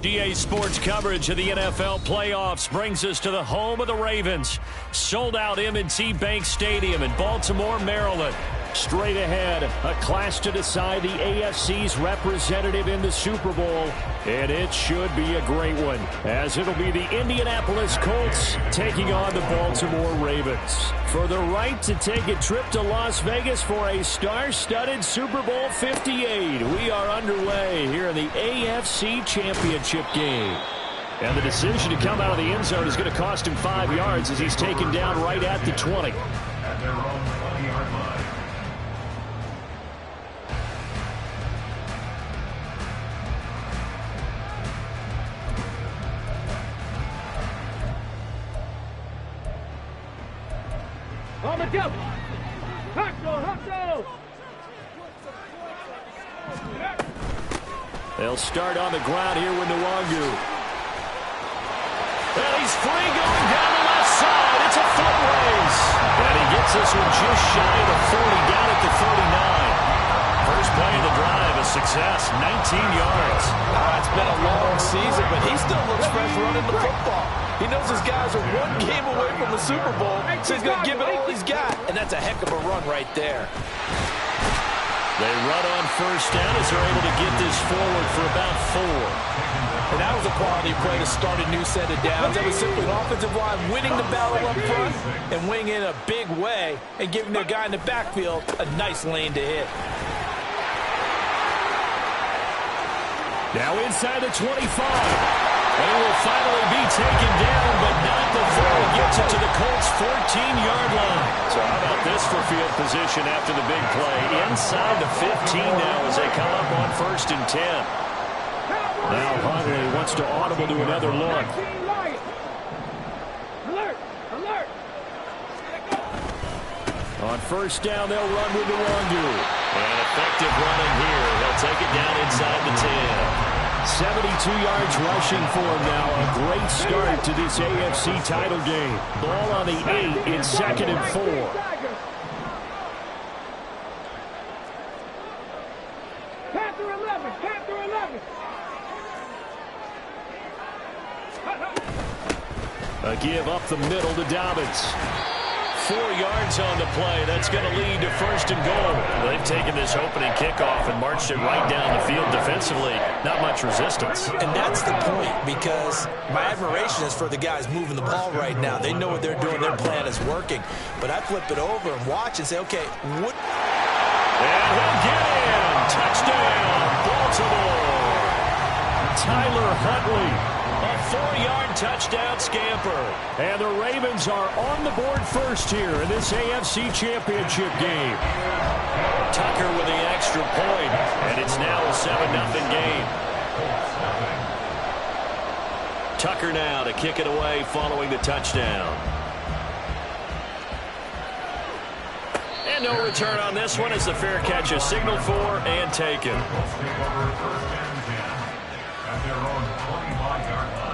GA Sports coverage of the NFL playoffs brings us to the home of the Ravens. Sold out M&T Bank Stadium in Baltimore, Maryland. Straight ahead, a clash to decide the AFC's representative in the Super Bowl. And it should be a great one, as it'll be the Indianapolis Colts taking on the Baltimore Ravens. For the right to take a trip to Las Vegas for a star-studded Super Bowl 58. We are underway here in the AFC Championship game. And the decision to come out of the end zone is going to cost him 5 yards as he's taken down right at the 20. At their own 20-yard line. On the jump. Hustle. They'll start on the ground here with Nwangu. And he's free going down the left side. It's a foot race. And he gets this one just shy of the 40, down at the 39. First play of the drive, a success, 19 yards. It's been a long season, but he still looks fresh running the football. He knows his guys are one game away from the Super Bowl, so he's going to give it all he's got, and that's a heck of a run right there. They run on first down as they're able to get this forward for about 4. And that was a quality play to start a new set of downs. That was simply an offensive line winning the battle up front and winning in a big way and giving their guy in the backfield a nice lane to hit. Now inside the 25. And he will finally be taken down, but not before he gets it to the Colts' 14-yard line. So how about this for field position after the big play? Inside the 15 now as they come up on 1st and 10. Now Huntley wants to audible to another look. Alert. On first down, they'll run with Nwangu. And effective running here. They'll take it down inside the 10. 72 yards rushing for him now. A great start to this AFC title game. Ball on the 8 in 2nd and 4. Panther 11. A give up the middle to Dobbins. 4 yards on the play. That's going to lead to 1st and goal. They've taken this opening kickoff and marched it right down the field defensively. Not much resistance. And that's the point, because my admiration is for the guys moving the ball right now. They know what they're doing. Their plan is working. But I flip it over and watch and say, okay, what? And he'll get in. Touchdown, Baltimore. Tyler Huntley. A 4-yard touchdown scamper. And the Ravens are on the board first here in this AFC Championship game. Tucker with the extra point, and it's now a 7-0 game. Tucker now to kick it away following the touchdown. And no return on this one as the fair catch is signaled for and taken. At their own 25-yard line.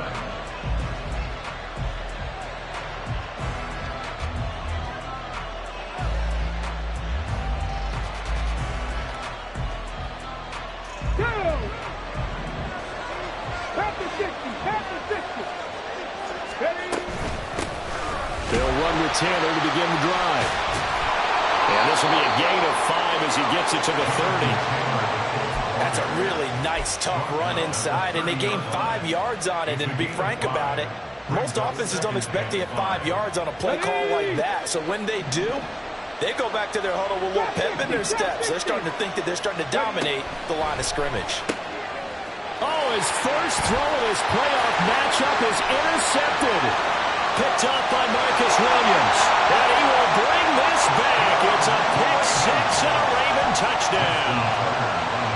Panther 60. They'll run with Taylor to begin the drive. And this will be a gain of 5 as he gets it to the 30. That's a really nice, tough run inside, and they gained 5 yards on it. And to be frank about it, most offenses don't expect to get 5 yards on a play call like that. So when they do, they go back to their huddle with a little pep in their steps. They're starting to think that they're starting to dominate the line of scrimmage. Oh, his first throw of this playoff matchup is intercepted. Picked up by Marcus Williams. And he will bring this back. It's a pick 6 and a Raven touchdown.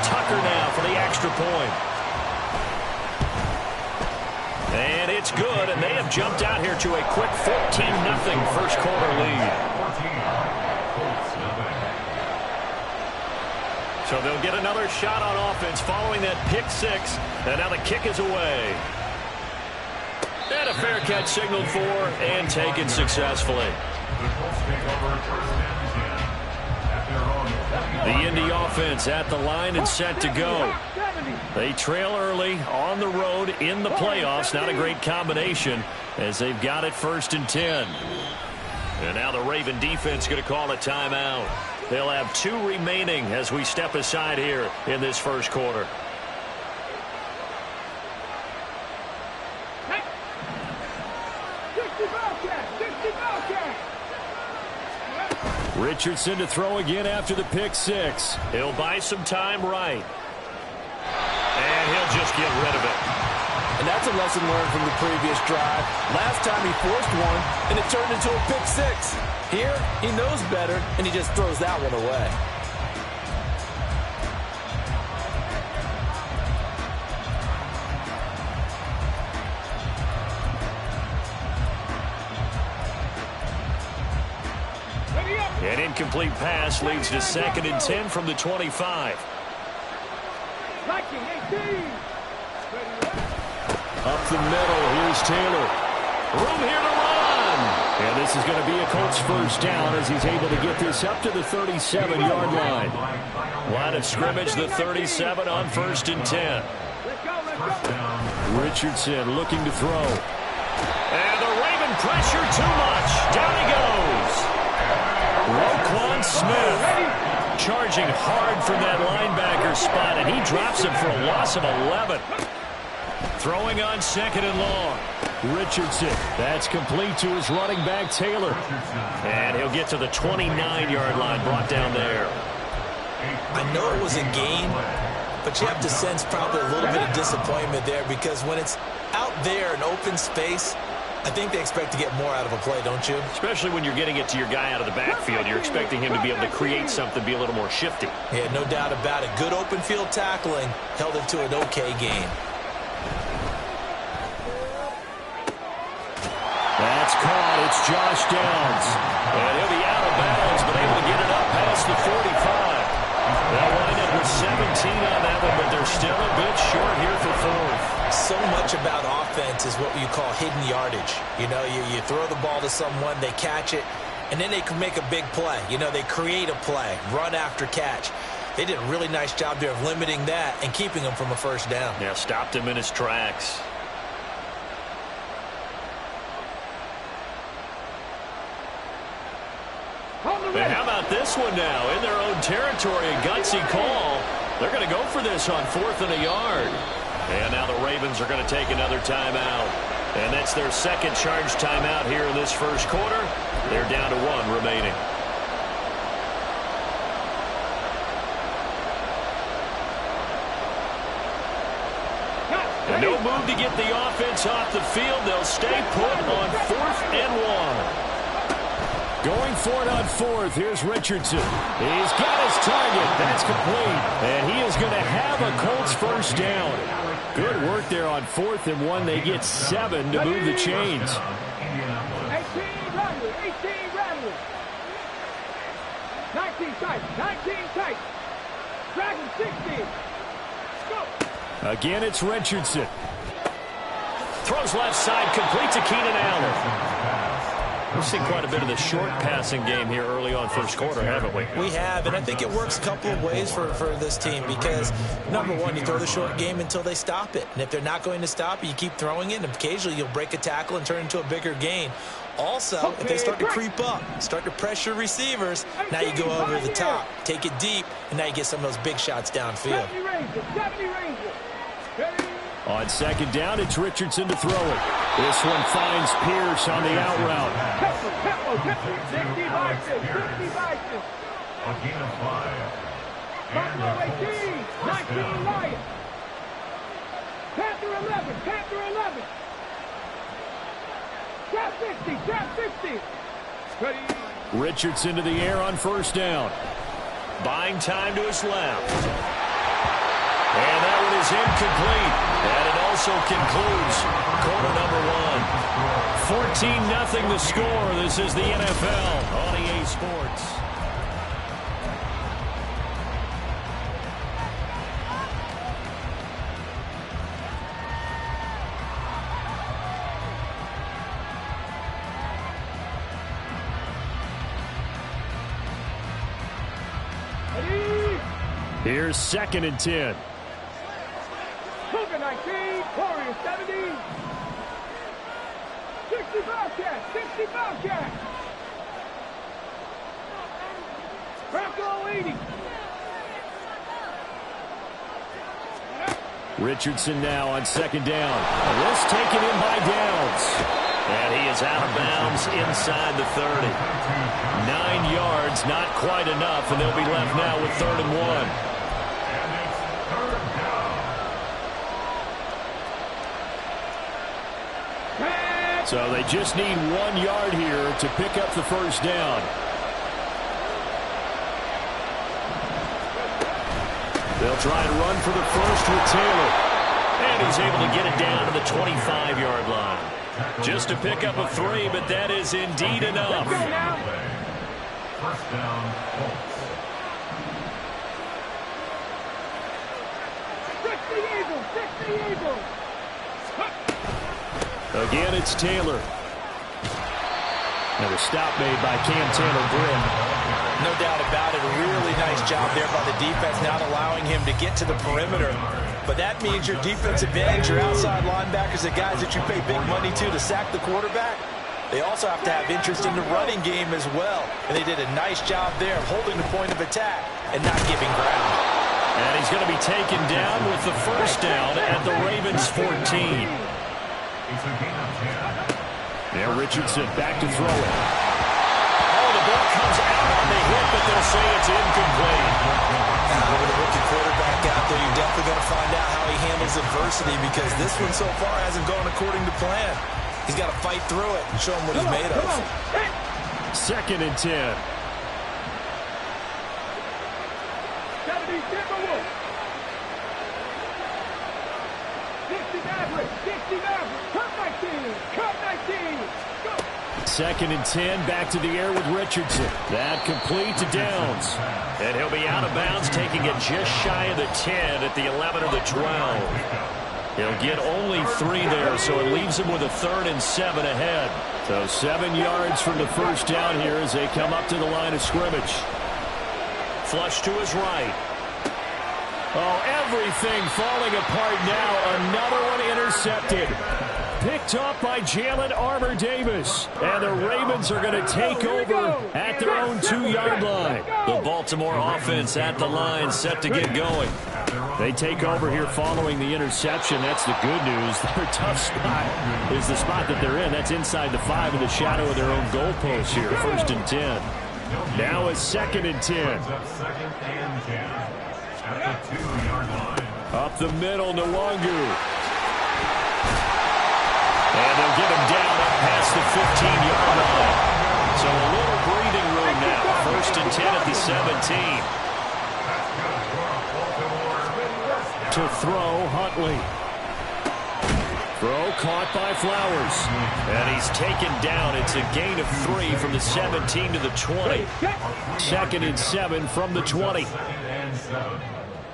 Tucker now for the extra point. it's good, and they have jumped out here to a quick 14-0 first quarter lead. So they'll get another shot on offense following that pick six, and now the kick is away. And a fair catch signaled for and taken successfully. The Indy offense at the line and set to go. They trail early on the road in the playoffs. Not a great combination as they've got it 1st and 10. And now the Raven defense going to call a timeout. They'll have 2 remaining as we step aside here in this first quarter. Richardson to throw again after the pick six. He'll buy some time right. And he'll just get rid of it. And that's a lesson learned from the previous drive. Last time he forced one, and it turned into a pick six. Here, he knows better, and he just throws that one away. An incomplete pass leads to 2nd and 10 from the 25. Up the middle, here's Taylor. Room here to run. And this is going to be a Colts first down as he's able to get this up to the 37-yard line. Line of scrimmage, the 37 on 1st and 10. Richardson looking to throw. And the Raven pressure too much. Down he goes. Roquan Smith charging hard from that linebacker spot, and he drops him for a loss of 11. Throwing on 2nd and long. Richardson, that's complete to his running back, Taylor. And he'll get to the 29-yard line, brought down there. I know it was a gain, but you have to sense probably a little bit of disappointment there because when it's out there in open space, I think they expect to get more out of a play, don't you? Especially when you're getting it to your guy out of the backfield. You're expecting him to be able to create something, be a little more shifty. Yeah, no doubt about it. Good open field tackling held it to an okay gain. That's caught. It's Josh Downs. And he'll be out of bounds, but able to get it up past the 45. They'll wind up with 17 on that one, but they're still a bit short here for 4th. So much about offense is what you call hidden yardage. You know, you throw the ball to someone, they catch it, and then they can make a big play. You know, they create a play, run after catch. They did a really nice job there of limiting that and keeping him from a first down. Yeah, stopped him in his tracks. And how about this one now? In their own territory, a gutsy call. They're going to go for this on 4th and a yard. And now the Ravens are going to take another timeout. And that's their 2nd charge timeout here in this first quarter. They're down to 1 remaining. And no move to get the offense off the field. They'll stay put on 4th and 1. Going for it on 4th. Here's Richardson. He's got his target. That's complete. And he is going to have a Colts first down. Good work there on 4th and 1. They get 7 to move the chains. 18 Rattler. 19 tight. Dragon 16. Go. Again, it's Richardson. Throws left side, complete to Keenan Allen. We've seen quite a bit of the short passing game here early on first quarter, haven't we? We have, and I think it works a couple of ways for this team because, number one, you throw the short game until they stop it. And if they're not going to stop it, you keep throwing it, and occasionally you'll break a tackle and turn into a bigger gain. Also, if they start to creep up, start to pressure receivers, now you go over the top, take it deep, and now you get some of those big shots downfield. 70 Rangers. On 2nd down, it's Richardson to throw it. This one finds Pierce on the out route. A gain of 5. Buffalo 18, 19 Lions. Panther 11. Trap 50. Ready. Richardson to the air on 1st down. Buying time to his left. And that one is incomplete. And it also concludes quarter number 1. 14-0 the score. This is the NFL on EA Sports. Here's 2nd and 10. Cougar 19, Warriors 70. 65 catch, 65 catch. Bronco 80. Richardson now on 2nd down. This taken in by Downs. And he is out of bounds inside the 30. 9 yards, not quite enough, and they'll be left now with 3rd and 1. So they just need 1 yard here to pick up the first down. They'll try and run for the first with Taylor. And he's able to get it down to the 25-yard line. Just to pick up a 3, but that is indeed enough. First down, Colts. 60 Eagles, 60 Eagles. Again, it's Taylor. Another stop made by Cam Taylor-Britt. No doubt about it. A really nice job there by the defense, not allowing him to get to the perimeter. But that means your defensive ends, your outside linebackers, the guys that you pay big money to sack the quarterback, they also have to have interest in the running game as well. And they did a nice job there of holding the point of attack and not giving ground. And he's going to be taken down with the first down at the Ravens 14. Now Richardson back to throw it. Oh, the ball comes out on the hit, but they'll say it's incomplete. With a rookie quarterback out there, you're definitely going to find out how he handles adversity, because this one so far hasn't gone according to plan. He's got to fight through it and show him what he's made of. 2nd and 10. 70 Timberwolves. 60 Mavericks, 60 Mavericks. Cut 19, cut 19. Go. 2nd and 10, back to the air with Richardson. That complete to Downs. And he'll be out of bounds, taking it just shy of the 10 at the 11 or the 12. He'll get only 3 there, so it leaves him with a 3rd and 7 ahead. So 7 yards from the first down here as they come up to the line of scrimmage. Flush to his right. Oh, everything falling apart now. Another one intercepted. Picked off by Jalen Armour-Davis. And the Ravens are going to take over at their own 2-yard line. The Baltimore offense at the line, set to get going. They take over here following the interception. That's the good news. Their tough spot is the spot that they're in. That's inside the 5 in the shadow of their own goalpost here. 1st and 10. Now it's 2nd and 10. At the 2-yard line. Up the middle, Nwangu. And they'll get him down up past the 15-yard line. So a little breathing room now. 1st and 10 at the 17. To throw, Huntley. Throw caught by Flowers. And he's taken down. It's a gain of 3 from the 17 to the 20. 2nd and 7 from the 20. 2nd and 7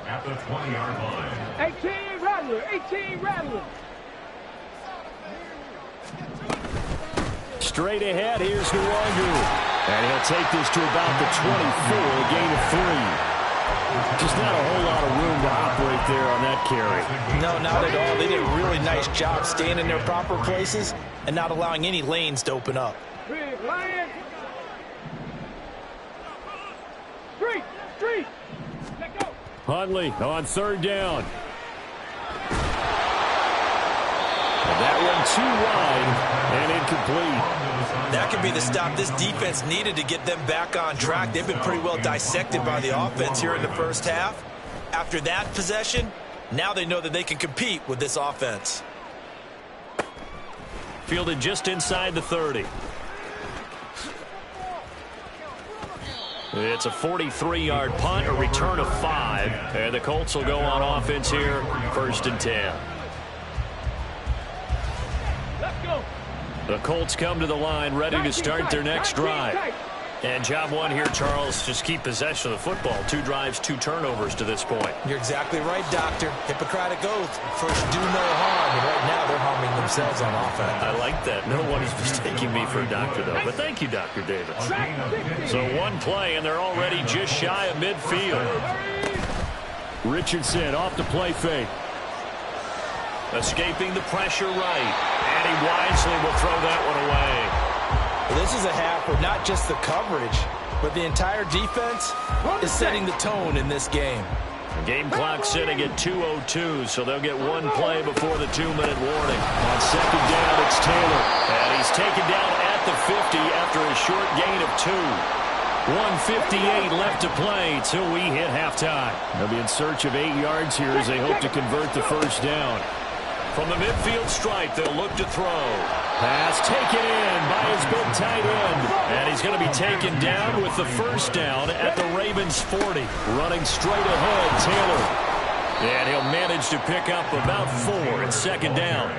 at the 20-yard line. 18 Rattler, 18 Rattler. Straight ahead, here's Nwangu. And he'll take this to about the 24, a gain of 3. Just not a whole lot of room to operate there on that carry. No, not at all. They did a really nice job staying in their proper places and not allowing any lanes to open up. Big Lion. Street. Let go. Huntley on 3rd down. And that one too wide and incomplete. That could be the stop this defense needed to get them back on track. They've been pretty well dissected by the offense here in the first half. After that possession, now they know that they can compete with this offense. Fielded just inside the 30. It's a 43-yard punt, a return of 5. And the Colts will go on offense here, 1st and 10. Let's go. The Colts come to the line, ready to start their next drive. And job one here, Charles, just keep possession of the football. 2 drives, 2 turnovers to this point. You're exactly right, Doctor. Hippocratic oath. First, do no harm. And right now, they're harming themselves on offense. I like that. No one is mistaking me for a doctor, though. But thank you, Dr. Davis. So 1 play, and they're already just shy of midfield. Richardson off the play fake. Escaping the pressure right. And he wisely will throw that one away. Well, this is a half where not just the coverage, but the entire defense is setting the tone in this game. The game clock sitting at 2:02, so they'll get 1 play before the 2-minute warning. On 2nd down, it's Taylor. And he's taken down at the 50 after a short gain of 2. 1:58 left to play till we hit halftime. They'll be in search of 8 yards here as they hope to convert the 1st down. From the midfield stripe, they'll look to throw. Pass taken in by his big tight end. And he's going to be taken down with the 1st down at the Ravens 40. Running straight ahead, Taylor. And he'll manage to pick up about 4 at 2nd down.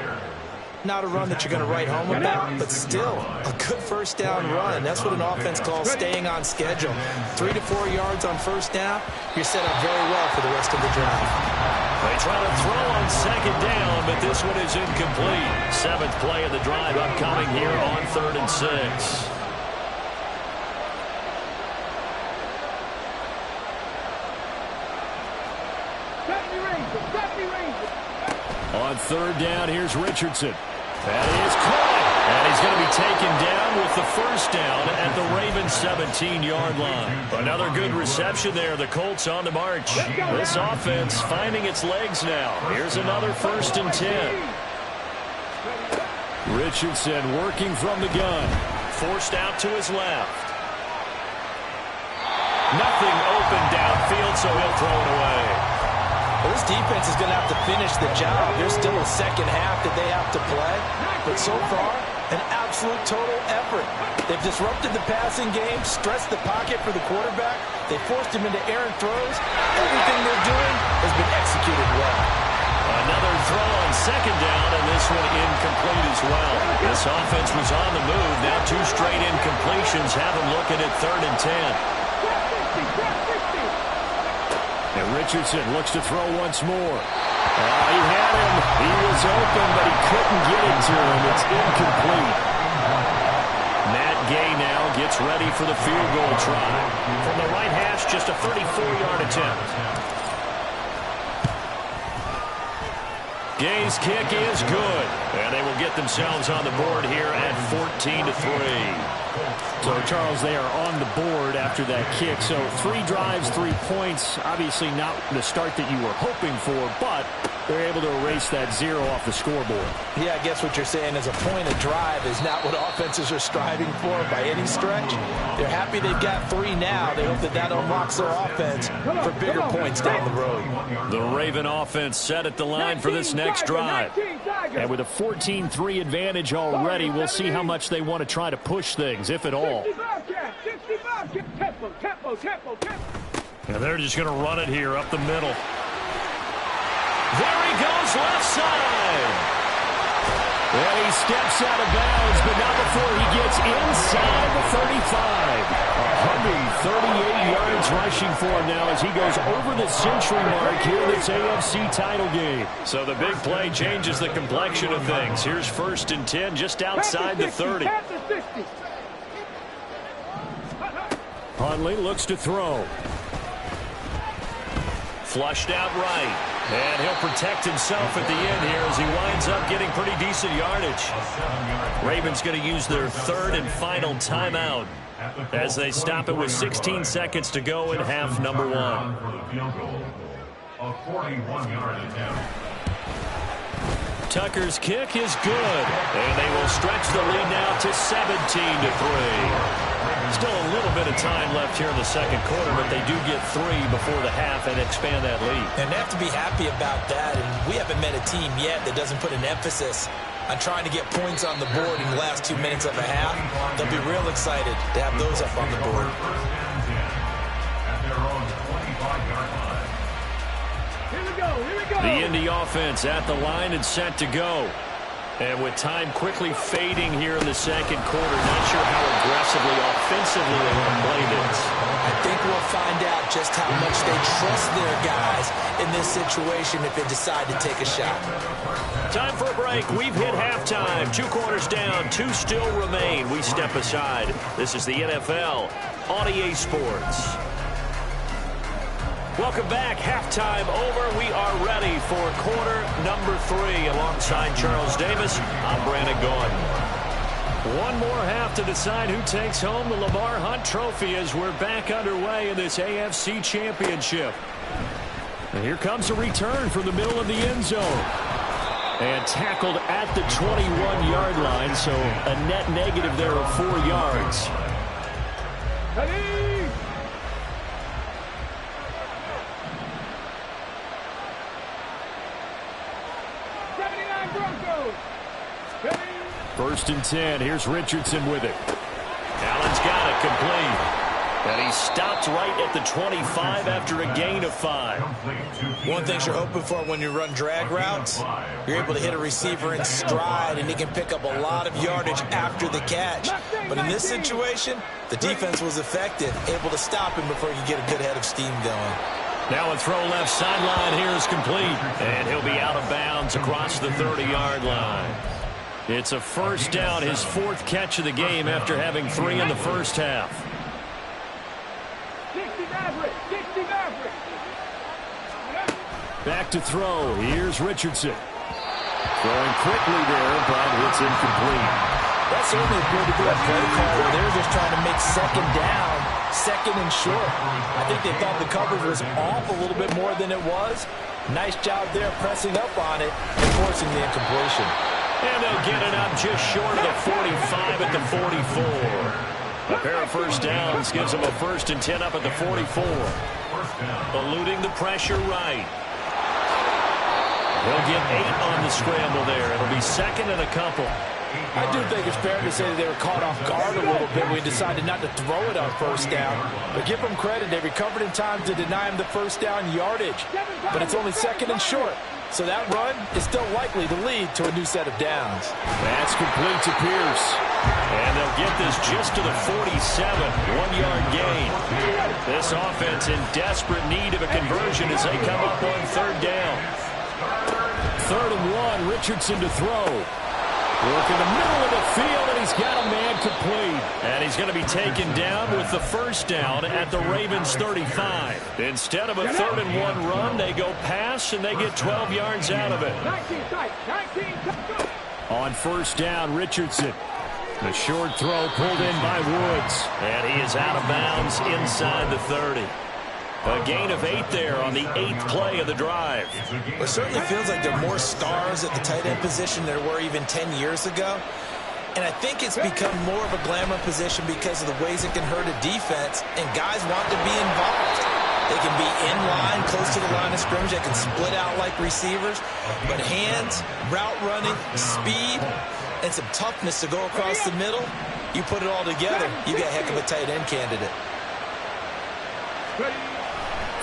Not a run that you're going to write home about, but still a good 1st down run. That's what an offense calls staying on schedule. 3 to 4 yards on 1st down, you're set up very well for the rest of the drive. They try to throw on 2nd down, but this one is incomplete. 7th play of the drive upcoming here on 3rd and 6. On 3rd down, here's Richardson. That is caught. And he's going to be taken down with the 1st down at the Ravens 17-yard line. Another good reception there. The Colts on the march. This offense finding its legs now. Here's another 1st and 10. Richardson working from the gun. Forced out to his left. Nothing open downfield, so he'll throw it away. Well, this defense is going to have to finish the job. There's still a 2nd half that they have to play. But so far, an absolute total effort. They've disrupted the passing game, stressed the pocket for the quarterback. They forced him into errant throws. Everything they're doing has been executed well. Another throw on 2nd down, and this one incomplete as well. This offense was on the move. Now 2 straight incompletions have them looking at 3rd and 10. And Richardson looks to throw once more. He had him. He was open, but he couldn't get it to him. It's incomplete. Matt Gay now gets ready for the field goal try. From the right hash, just a 34-yard attempt. Gay's kick is good. And they will get themselves on the board here at 14-3. So, Charles, they are on the board after that kick. So 3 drives, 3 points. Obviously not the start that you were hoping for, but they're able to erase that 0 off the scoreboard. Yeah, I guess what you're saying is a point of drive is not what offenses are striving for by any stretch. They're happy they've got 3 now. They hope that that unlocks their offense for bigger points down the road. The Raven offense set at the line for this next drive. And with a 14-3 advantage already, we'll see how much they want to try to push things, if at all. And they're just going to run it here up the middle. There he goes, left side. And he steps out of bounds, but not before he gets inside the 35. 138 yards rushing for him now as he goes over the century mark here in this AFC title game. So the big play changes the complexion of things. Here's 1st and 10 just outside the 30. Hundley looks to throw. Flushed out right. And he'll protect himself at the end here as he winds up getting pretty decent yardage. Ravens going to use their 3rd and final timeout as they stop it with 16 seconds to go in half number 1. A 41-yard attempt. Tucker's kick is good. And they will stretch the lead now to 17-3. Still a little bit of time left here in the 2nd quarter, but they do get 3 before the half and expand that lead. And they have to be happy about that. And we haven't met a team yet that doesn't put an emphasis on trying to get points on the board in the last 2 minutes of a half. They'll be real excited to have those up on the board. Here we go. Here we go. The Indy offense at the line and set to go. And with time quickly fading here in the second quarter, not sure how aggressively, offensively they want to play this. I think we'll find out just how much they trust their guys in this situation if they decide to take a shot. Time for a break. We've hit halftime. 2 quarters down, 2 still remain. We step aside. This is the NFL on EA Sports. Welcome back. Halftime over. We are ready for quarter number 3. Alongside Charles Davis, I'm Brandon Gaudin. One more half to decide who takes home the Lamar Hunt Trophy as we're back underway in this AFC Championship. And here comes a return from the middle of the end zone. And tackled at the 21-yard line, so a net negative there of 4 yards. Ready? First and 10. Here's Richardson with it. Allen's got it complete. And he stopped right at the 25 after a gain of 5. One thing you're hoping for when you run drag routes, you're able to hit a receiver in stride, and he can pick up a lot of yardage after the catch. But in this situation, the defense was effective, able to stop him before you get a good head of steam going. Now a throw left sideline here is complete. And he'll be out of bounds across the 30-yard line. It's a first down, his 4th catch of the game after having 3 in the first half. 60 Maverick. 60 Maverick. Back to throw. Here's Richardson. Throwing quickly there, but it's incomplete. That certainly appeared to be a play call where they were just trying to make second down, second and short. I think they thought the coverage was off a little bit more than it was. Nice job there pressing up on it and forcing the incompletion. And they'll get it up just short of the 45 at the 44. A pair of first downs gives them a 1st and 10 up at the 44. Eluding the pressure right. He'll get 8 on the scramble there. It'll be 2nd and a couple. I do think it's fair to say that they were caught off guard a little bit when we decided not to throw it on first down. But give them credit. They recovered in time to deny him the first down yardage. But it's only 2nd and short. So that run is still likely to lead to a new set of downs. That's complete to Pierce. And they'll get this just to the 47. 1-yard gain. This offense in desperate need of a conversion as they come up on 3rd down. 3rd and 1. Richardson to throw. Work in the middle of the field, and he's got a man complete. And he's going to be taken down with the first down at the Ravens 35. Instead of a 3rd and 1 run, they go pass, and they get 12 yards out of it. 19 tight. 19 tight. On first down, Richardson. The short throw pulled in by Woods. And he is out of bounds inside the 30. A gain of 8 there on the 8th play of the drive. It certainly feels like there are more stars at the tight end position than there were even 10 years ago. And I think it's become more of a glamour position because of the ways it can hurt a defense, and guys want to be involved. They can be in line, close to the line of scrimmage. They can split out like receivers. But hands, route running, speed, and some toughness to go across the middle, you put it all together, you got a heck of a tight end candidate.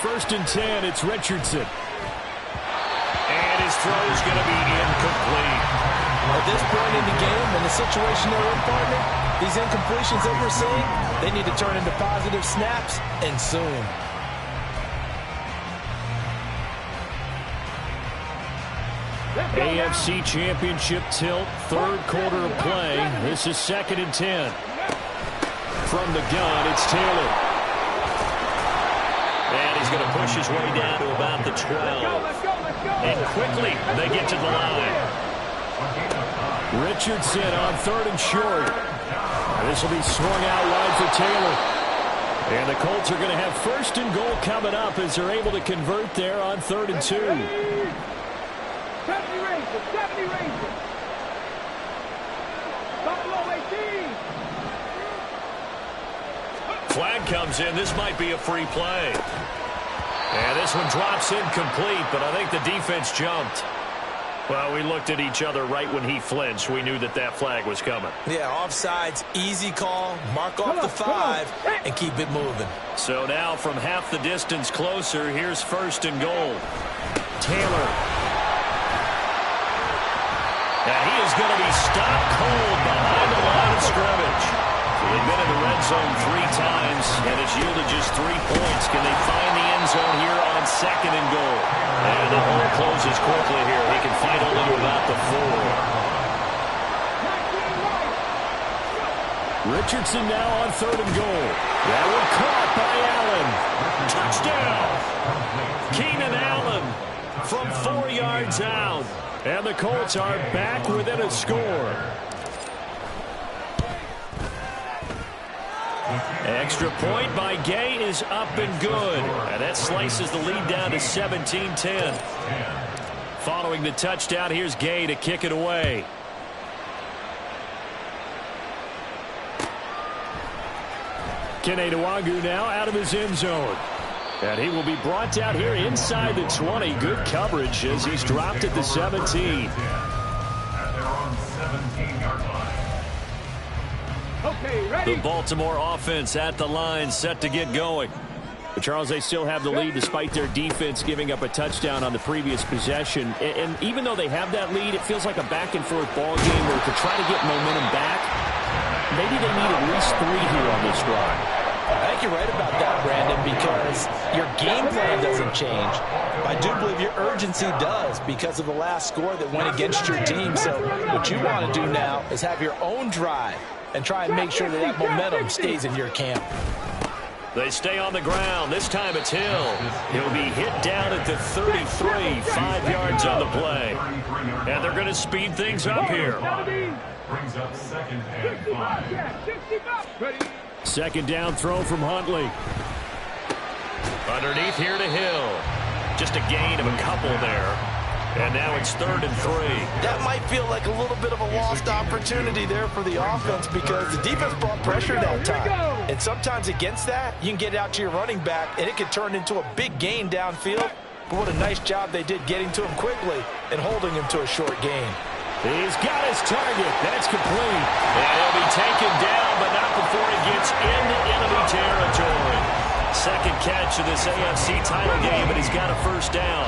1st and 10, it's Richardson. And his throw's going to be incomplete. At this point in the game, in the situation they're in, partner, these incompletions that we're seeing, they need to turn into positive snaps, and soon. AFC Championship tilt, 3rd quarter of play. This is 2nd and 10. From the gun, it's Taylor. And he's going to push his way down to about the 12. And quickly, they get to the line. Richardson on 3rd and short. This will be swung out wide for Taylor. And the Colts are going to have 1st and goal coming up as they're able to convert there on 3rd and 2. 70 Rangers. 70 Rangers. Buffalo 18. Flag comes in. This might be a free play. And this one drops incomplete, but I think the defense jumped. Well, we looked at each other right when he flinched. We knew that that flag was coming. Yeah, offsides, easy call, mark off the 5, and keep it moving. So now from half the distance closer, here's 1st and goal. Taylor. And he is going to be stopped cold behind the line of scrimmage. They've been in the red zone 3 times, and it's yielded just 3 points. Can they find the end zone here on 2nd and goal? And the hole closes quickly here. He can fight only to about the 4. Richardson now on 3rd and goal. That one caught by Allen. Touchdown! Keenan Allen from 4 yards out. And the Colts are back within a score. Extra point by Gay is up and good. And that slices the lead down to 17-10. Following the touchdown, here's Gay to kick it away. Kene Nwangwu now out of his end zone. And he will be brought down here inside the 20. Good coverage as he's dropped at the 17. Okay, ready? The Baltimore offense at the line, set to get going. But Charles, they still have the lead despite their defense giving up a touchdown on the previous possession. And even though they have that lead, it feels like a back-and-forth ball game where to try to get momentum back, maybe they need at least 3 here on this drive. I think you're right about that, Brandon, because your game plan doesn't change. I do believe your urgency does because of the last score that went against your team. So what you want to do now is have your own drive and try and make sure that that momentum stays in your camp. They stay on the ground. This time it's Hill. He'll be hit down at the 33, 5 yards on the play. And they're going to speed things up here. Brings up 2nd and 5. 2nd down throw from Huntley. Underneath here to Hill. Just a gain of a couple there. And now it's 3rd and 3. That might feel like a little bit of a lost opportunity there for the offense because the defense brought pressure that time. And sometimes against that, you can get out to your running back, and it can turn into a big gain downfield. But what a nice job they did getting to him quickly and holding him to a short gain. He's got his target. That's complete. And he'll be taken down, but not before he gets into enemy territory. 2nd catch of this AFC title game, and he's got a 1st down.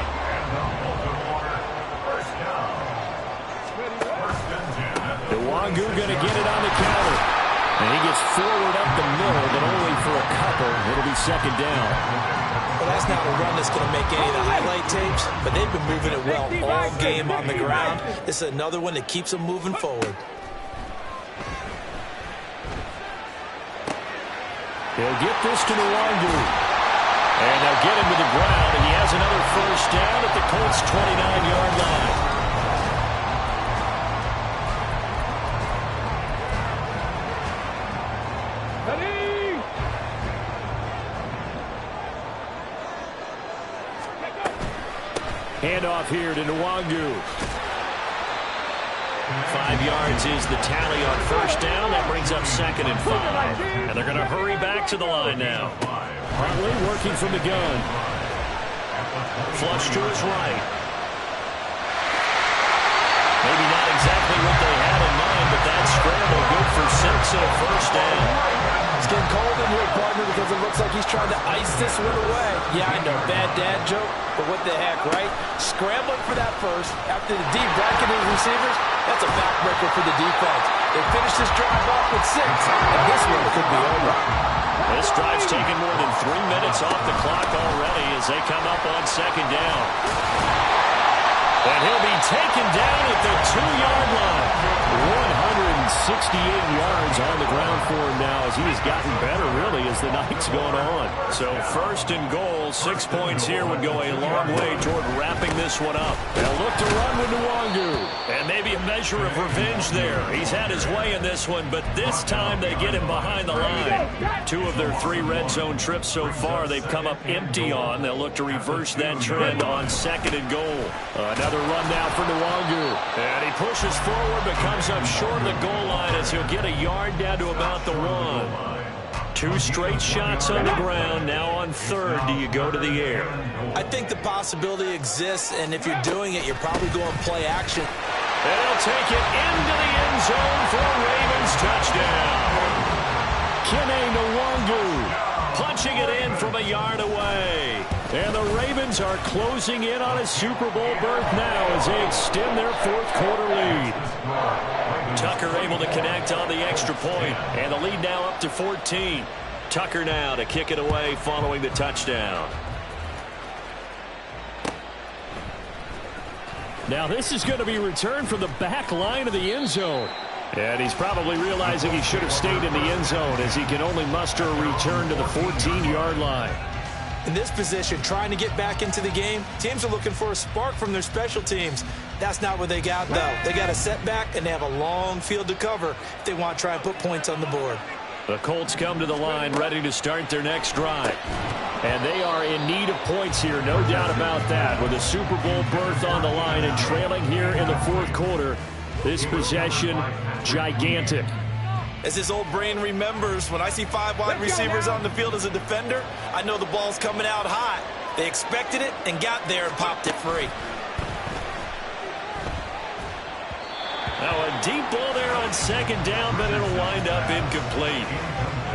Nwangwu going to get it on the counter. And he gets forward up the middle, but only for a couple. It'll be 2nd down. Well, that's not a run that's going to make any of the highlight tapes, but they've been moving it well all game on the ground. This is another one that keeps them moving forward. He'll get this to Nwangwu. And they'll get him to the ground, and he has another 1st down at the Colts' 29-yard line. Handoff here to Nwangwu. 5 yards is the tally on 1st down. That brings up 2nd and 5. And they're going to hurry back to the line now. Huntley working from the gun. Flush to his right. Maybe not exactly what they had in mind, but that scramble good for 6 and a 1st down. It's getting cold in here, partner, because it looks like he's trying to ice this one away. Yeah, I know, bad dad joke, but what the heck, right? Scrambling for that 1st after the deep bracket of the receivers, that's a backbreaker for the defense. They finished this drive off with 6, and this one could be over. This drive's taken more than 3 minutes off the clock already as they come up on 2nd down. And he'll be taken down at the 2-yard line. 168 yards on the ground for him now as he has gotten better, really, as the night's gone on. So 1st and goal, 6 points here would go a long way toward wrapping this one up. They'll look to run with Nwangwu. And maybe a measure of revenge there. He's had his way in this one, but this time they get him behind the line. 2 of their 3 red zone trips so far they've come up empty on. They'll look to reverse that trend on 2nd and goal. Another run now for Nwangwu. And he pushes forward but comes up short of the goal line as he'll get a yard down to about the 1. 2 straight shots on the ground. Now on 3rd, do you go to the air? I think the possibility exists, and if you're doing it, you're probably going play action. And he'll take it into the end zone for a Ravens touchdown. Kene Nwangwu punching it in from a yard away. And the Ravens are closing in on a Super Bowl berth now as they extend their fourth quarter lead. Tucker able to connect on the extra point, and the lead now up to 14. Tucker now to kick it away following the touchdown. Now this is going to be returned from the back line of the end zone. And he's probably realizing he should have stayed in the end zone as he can only muster a return to the 14-yard line. In this position, trying to get back into the game, teams are looking for a spark from their special teams. That's not what they got, though. They got a setback, and they have a long field to cover if they want to try and put points on the board. The Colts come to the line ready to start their next drive. And they are in need of points here, no doubt about that. With a Super Bowl berth on the line and trailing here in the fourth quarter, this possession gigantic. As his old brain remembers, when I see 5 wide receivers on the field as a defender, I know the ball's coming out hot. They expected it and got there and popped it free. Now a deep ball there on second down, but it'll wind up incomplete.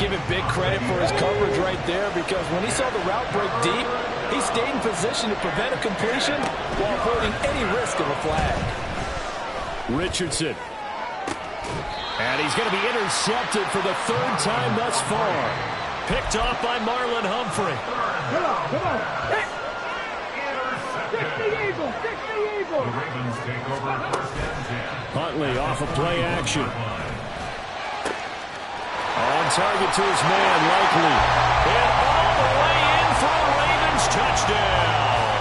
Give him big credit for his coverage right there, because when he saw the route break deep, he stayed in position to prevent a completion while avoiding any risk of a flag. Richardson. And he's going to be intercepted for the third time thus far. Picked off by Marlon Humphrey. Come on. Fix the Eagles. The Ravens take over first and 10. Huntley off of play action. On target to his man, Likely. And all the way in for a Ravens touchdown.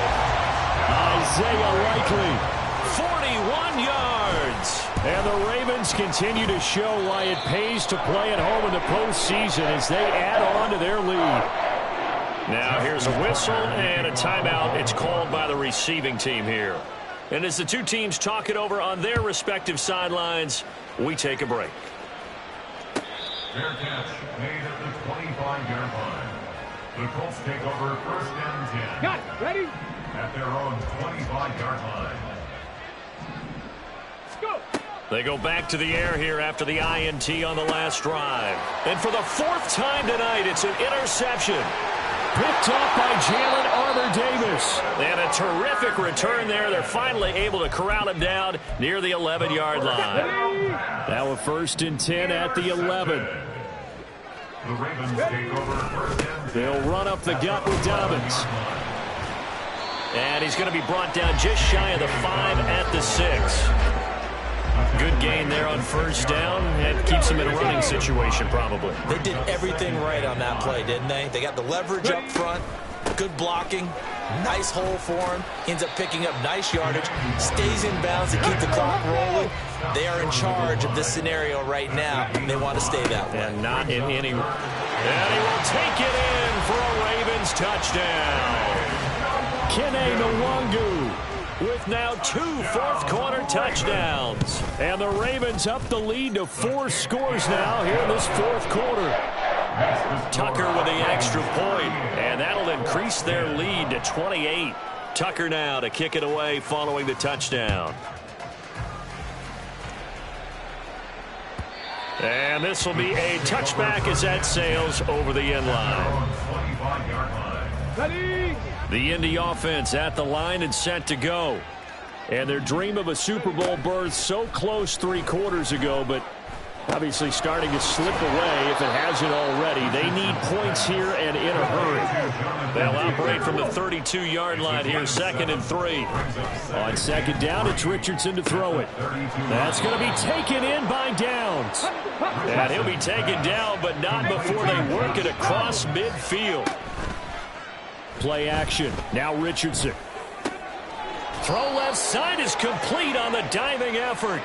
Isaiah Likely, 41 yards. And the Ravens continue to show why it pays to play at home in the postseason as they add on to their lead. Now here's a whistle and a timeout. It's called by the receiving team here. And as the two teams talk it over on their respective sidelines, we take a break. Fair catch made at the 25-yard line. The Colts take over first and 10. Got it. Ready? At their own 25-yard line. Go. They go back to the air here after the INT on the last drive. And for the fourth time tonight, it's an interception. Picked up by Jalen Armour-Davis. And a terrific return there. They're finally able to corral him down near the 11-yard line. Now a first and 10 at the 11. The Ravens take over first and 10. They'll run up the gut with Dobbins. And he's going to be brought down just shy of the 5 at the 6. Good gain there on first down. That keeps him in a running situation probably. They did everything right on that play, didn't they? They got the leverage up front, good blocking, nice hole for him. He ends up picking up nice yardage, stays in bounds to keep the clock rolling. They are in charge of this scenario right now. They want to stay that way. And not in any... And he will take it in for a Ravens touchdown. Kene Nwangu with now 2 fourth-quarter touchdowns. And the Ravens up the lead to 4 scores now here in this fourth quarter. Tucker with the extra point, and that'll increase their lead to 28. Tucker now to kick it away following the touchdown. And this will be a touchback as that sails over the end line. Ready? The Indy offense at the line and set to go. And their dream of a Super Bowl berth so close 3 quarters ago, but obviously starting to slip away if it hasn't already. They need points here and in a hurry. They'll operate from the 32-yard line here, 2nd and 3. On second down, it's Richardson to throw it. That's going to be taken in by Downs. And he'll be taken down, but not before they work it across midfield. Play action. Now Richardson. Throw left side is complete on the diving effort.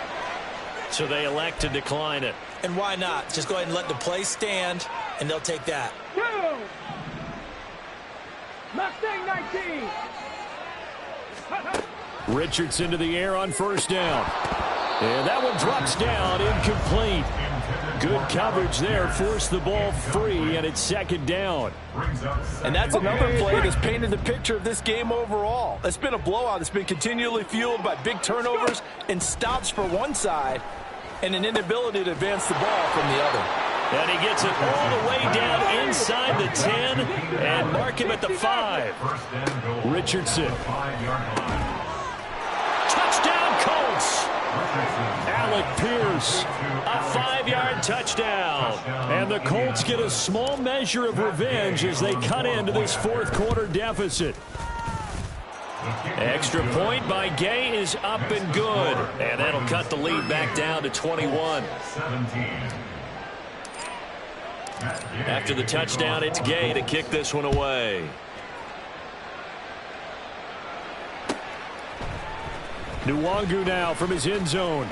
So they elect to decline it. And why not? Just go ahead and let the play stand, and they'll take that. Go. Mustang 19. Richardson to the air on first down. And that one drops down, incomplete. Good coverage there, forced the ball free, and it's second down. And that's another play that's painted the picture of this game overall. It's been a blowout. It's been continually fueled by big turnovers and stops for one side and an inability to advance the ball from the other. And he gets it all the way down inside the 10 and mark him at the 5. Richardson. Touchdown, Colts. Alec Pierce, a 5-yard touchdown. And the Colts get a small measure of revenge as they cut into this fourth quarter deficit. Extra point by Gay is up and good. And that'll cut the lead back down to 21. After the touchdown, it's Gay to kick this one away. Nwangu now from his end zone.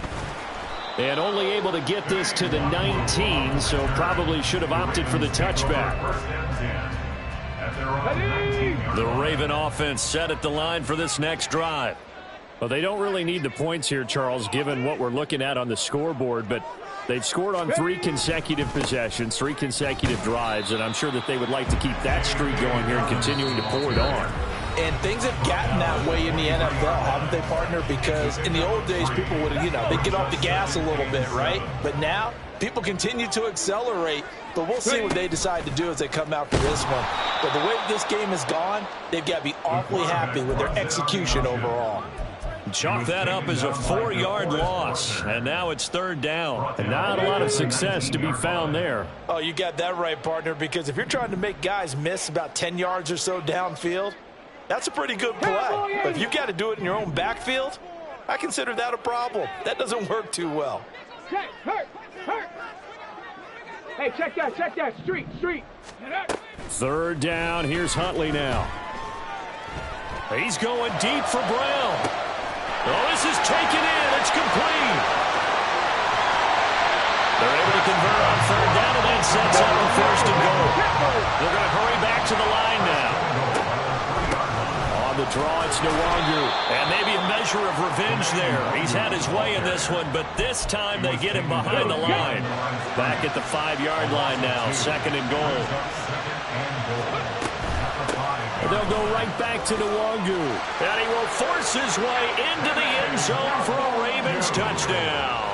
And only able to get this to the 19, so probably should have opted for the touchback. The Raven offense set at the line for this next drive. Well, they don't really need the points here, Charles, given what we're looking at on the scoreboard, but they've scored on 3 consecutive possessions, 3 consecutive drives, and I'm sure that they would like to keep that streak going here and continuing to pour it on. And things have gotten that way in the NFL, haven't they, partner? Because in the old days, people would, they'd get off the gas a little bit, right? But now, people continue to accelerate. But we'll see what they decide to do as they come out for this one. But the way this game has gone, they've got to be awfully happy with their execution overall. Chalk that up as a 4-yard loss, and now it's 3rd down. And not a lot of success to be found there. Oh, you got that right, partner, because if you're trying to make guys miss about 10 yards or so downfield, that's a pretty good play. But if you got to do it in your own backfield, I consider that a problem. That doesn't work too well. Hurt. Hey, check that. Street. 3rd down. Here's Huntley now. He's going deep for Brown. Oh, this is taken in. It's complete. They're able to convert on 3rd down, and that sets up a 1st and goal. They're going to hurry back to the line now. On the draw, it's Nwangu. And maybe a measure of revenge there. He's had his way in this one, but this time they get him behind the line. Back at the 5-yard line now, 2nd and goal. They'll go right back to Nwangu. And he will force his way into the end zone for a Ravens touchdown.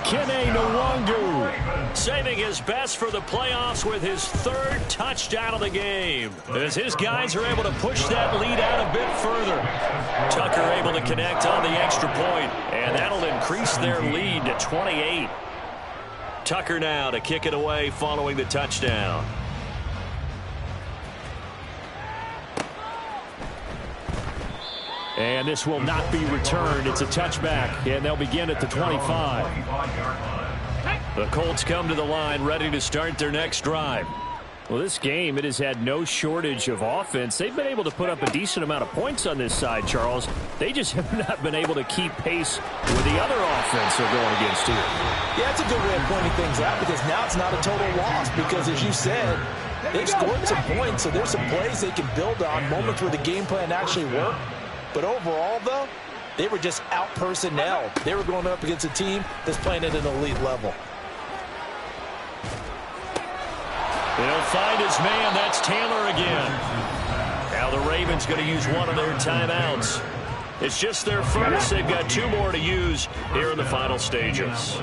Kene Nwangu saving his best for the playoffs with his 3rd touchdown of the game. As his guys are able to push that lead out a bit further. Tucker able to connect on the extra point, and that'll increase their lead to 28. Tucker now to kick it away following the touchdown. And this will not be returned. It's a touchback, and they'll begin at the 25. The Colts come to the line ready to start their next drive. Well, this game, it has had no shortage of offense. They've been able to put up a decent amount of points on this side, Charles. They just have not been able to keep pace with the other offense they're going against here. Yeah, that's a good way of pointing things out, because now it's not a total loss, because as you said, they've scored some points, so there's some plays they can build on, moments where the game plan actually worked. But overall, though, they were just out-personnel. They were going up against a team that's playing at an elite level. They'll find his man. That's Taylor again. Now the Ravens going to use one of their timeouts. It's just their first. They've got 2 more to use here in the final stages.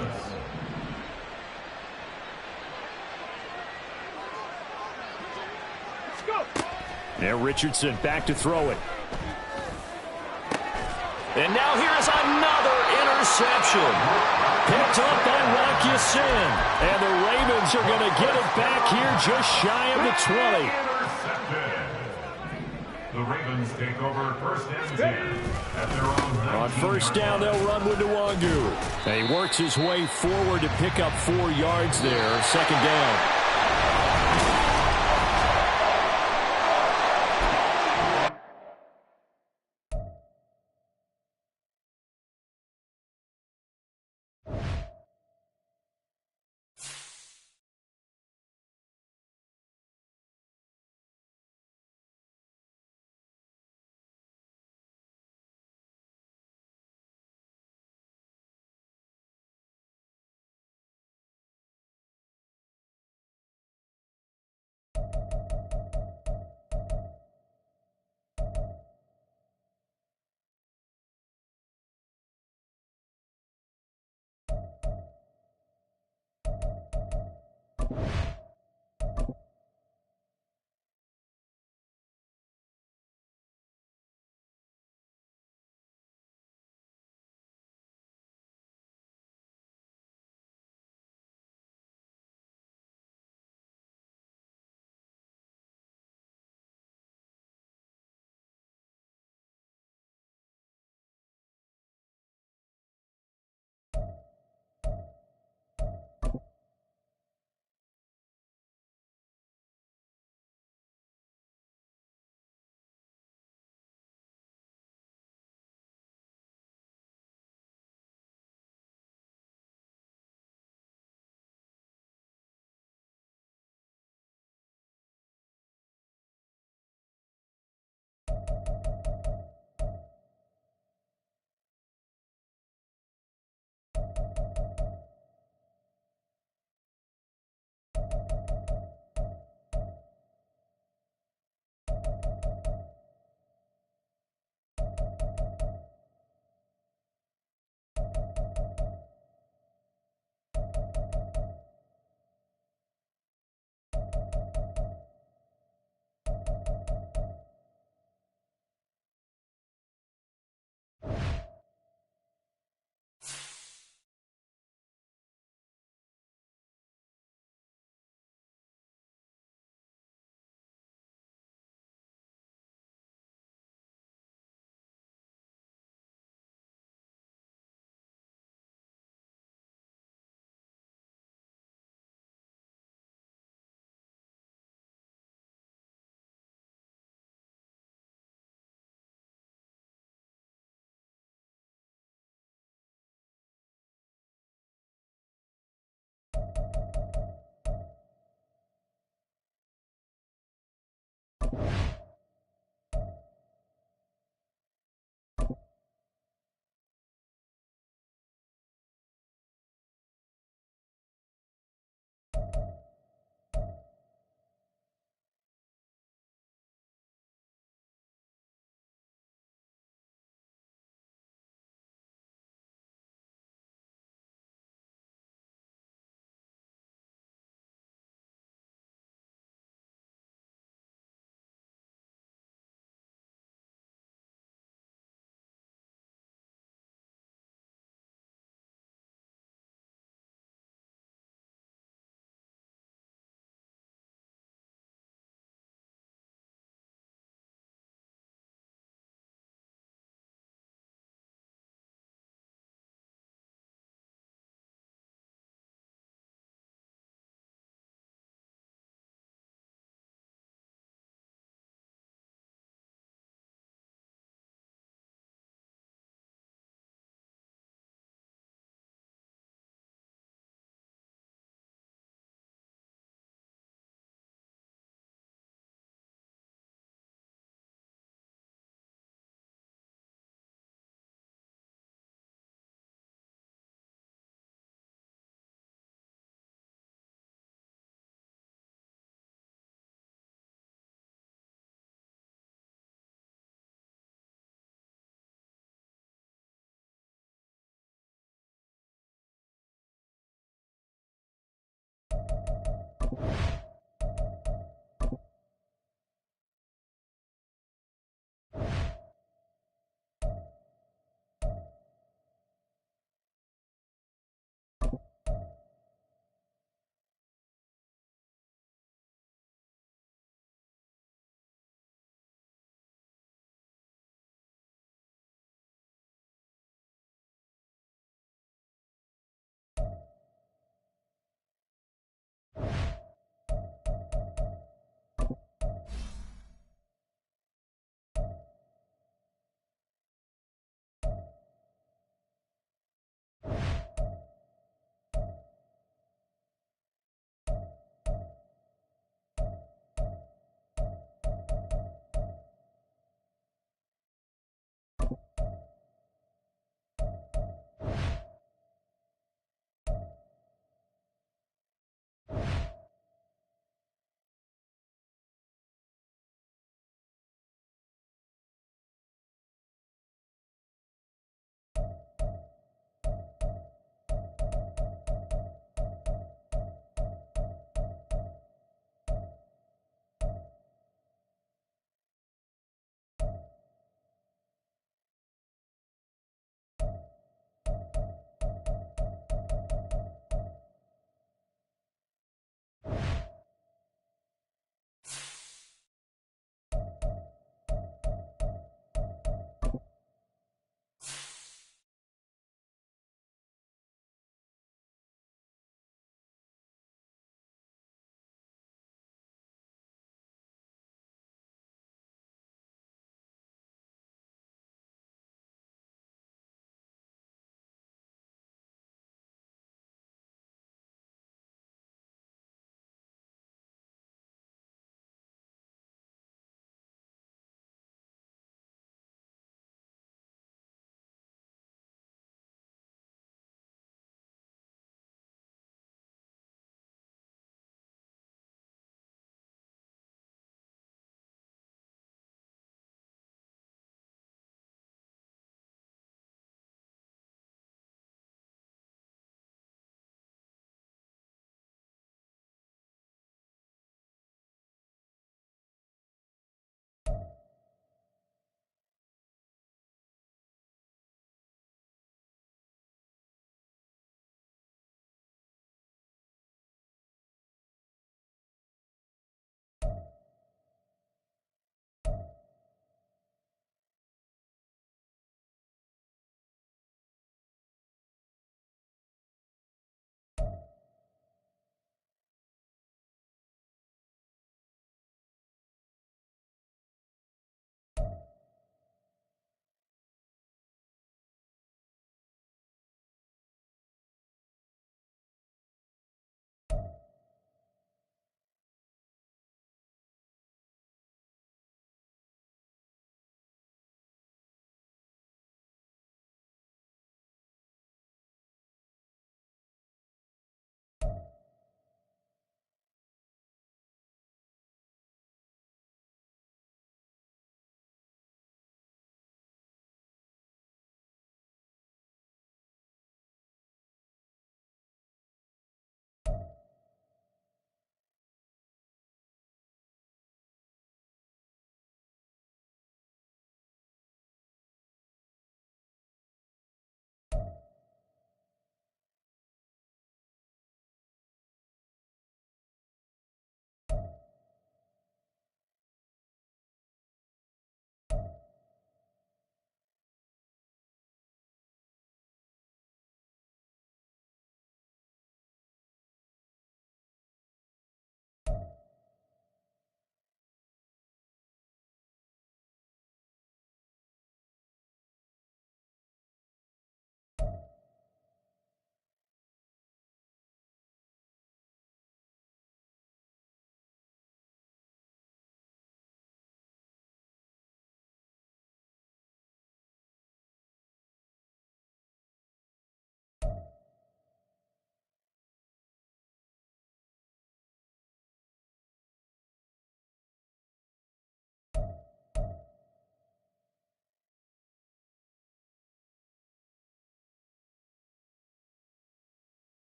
Now Richardson back to throw it. And now here's another interception. Picked up by Rock Ya-Sin. And the Ravens are going to get it back here just shy of the 20. The Ravens take over 1st and 10 at their own. On 1st down, they'll run with Nwangu. He works his way forward to pick up 4 yards there. 2nd down.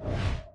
Maverick.